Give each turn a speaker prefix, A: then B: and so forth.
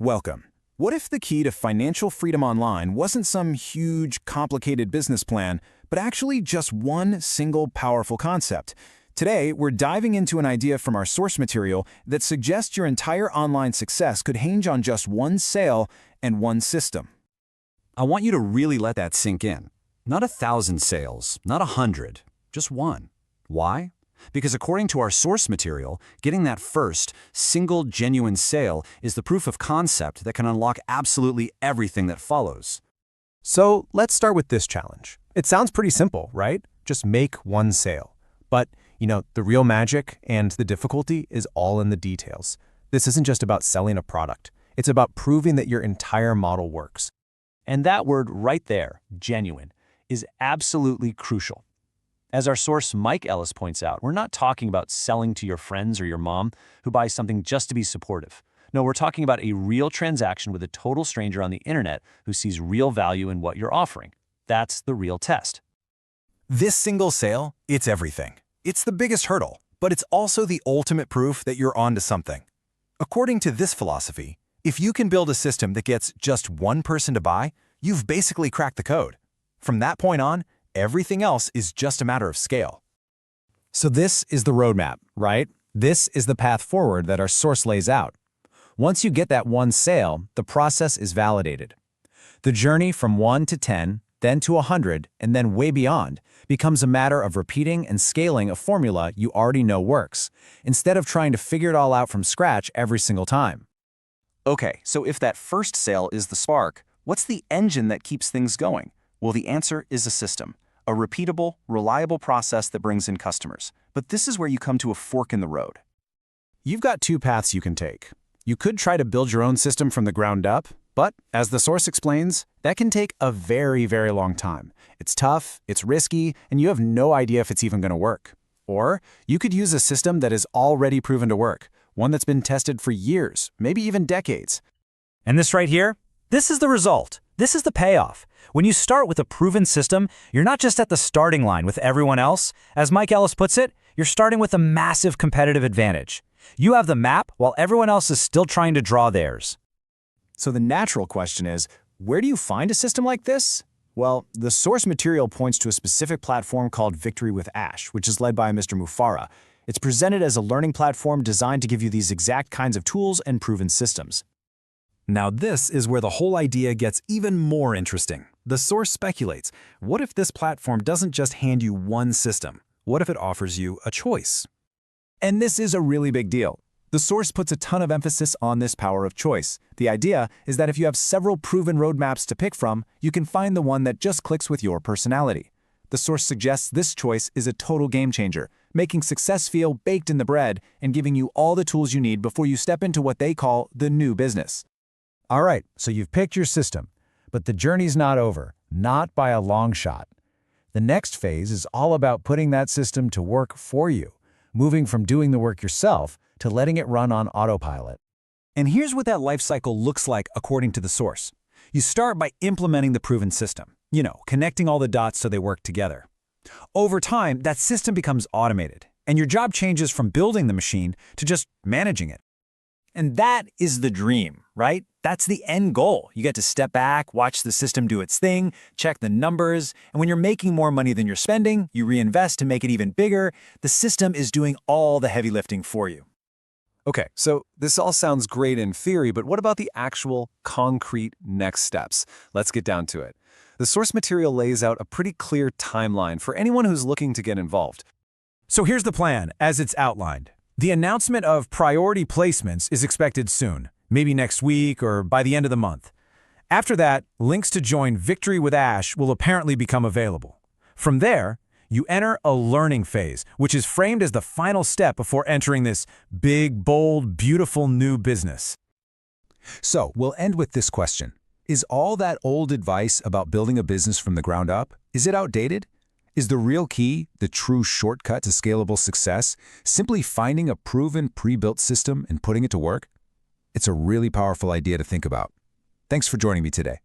A: Welcome. What if the key to financial freedom online wasn't some huge, complicated business plan, but actually just one single powerful concept? Today, we're diving into an idea from our source material that suggests your entire online success could hinge on just one sale and one system.
B: I want you to really let that sink in. Not 1,000 sales, not 100, just one. Why? Because according to our source material, getting that first, single, genuine sale is the proof of concept that can unlock absolutely everything that follows.
C: So let's start with this challenge. It sounds pretty simple, right? Just make one sale. But, the real magic and the difficulty is all in the details. This isn't just about selling a product. It's about proving that your entire model works.
D: And that word right there, genuine, is absolutely crucial. As our source Mike Ellis points out, we're not talking about selling to your friends or your mom who buys something just to be supportive. No, we're talking about a real transaction with a total stranger on the internet who sees real value in what you're offering. That's the real test.
A: This single sale, it's everything. It's the biggest hurdle, but it's also the ultimate proof that you're onto something. According to this philosophy, if you can build a system that gets just one person to buy, you've basically cracked the code. From that point on, everything else is just a matter of scale.
C: So this is the roadmap, right? This is the path forward that our source lays out. Once you get that one sale, the process is validated. The journey from 1 to 10, then to 100, and then way beyond becomes a matter of repeating and scaling a formula you already know works, instead of trying to figure it all out from scratch every single time.
D: Okay, so if that first sale is the spark, what's the engine that keeps things going? Well, the answer is a system, a repeatable, reliable process that brings in customers. But this is where you come to a fork in the road.
C: You've got two paths you can take. You could try to build your own system from the ground up, but as the source explains, that can take a very, very long time. It's tough, it's risky, and you have no idea if it's even going to work. Or you could use a system that is already proven to work, one that's been tested for years, maybe even decades.
E: And this right here? This is the result. This is the payoff. When you start with a proven system, you're not just at the starting line with everyone else. As Mike Ellis puts it, you're starting with a massive competitive advantage. You have the map while everyone else is still trying to draw theirs.
A: So the natural question is, where do you find a system like this? Well, the source material points to a specific platform called Victory with Ash, which is led by Mr. Mufareh. It's presented as a learning platform designed to give you these exact kinds of tools and proven systems. Now this is where the whole idea gets even more interesting. The source speculates, what if this platform doesn't just hand you one system? What if it offers you a choice? And this is a really big deal. The source puts a ton of emphasis on this power of choice. The idea is that if you have several proven roadmaps to pick from, you can find the one that just clicks with your personality. The source suggests this choice is a total game changer, making success feel baked in the bread and giving you all the tools you need before you step into what they call the new business.
C: All right, so you've picked your system, but the journey's not over, not by a long shot. The next phase is all about putting that system to work for you, moving from doing the work yourself to letting it run on autopilot.
A: And here's what that life cycle looks like according to the source. You start by implementing the proven system, connecting all the dots so they work together. Over time, that system becomes automated, and your job changes from building the machine to just managing it. And that is the dream, right? That's the end goal. You get to step back, watch the system do its thing, check the numbers, and when you're making more money than you're spending, you reinvest to make it even bigger. The system is doing all the heavy lifting for you. Okay, so this all sounds great in theory, but what about the actual concrete next steps? Let's get down to it. The source material lays out a pretty clear timeline for anyone who's looking to get involved.
C: So here's the plan, as it's outlined. The announcement of priority placements is expected soon, maybe next week or by the end of the month. After that, links to join Victory with Ash will apparently become available. From there, you enter a learning phase, which is framed as the final step before entering this big, bold, beautiful new business.
A: So we'll end with this question. Is all that old advice about building a business from the ground up, is it outdated? Is the real key, the true shortcut to scalable success, simply finding a proven pre-built system and putting it to work? It's a really powerful idea to think about. Thanks for joining me today.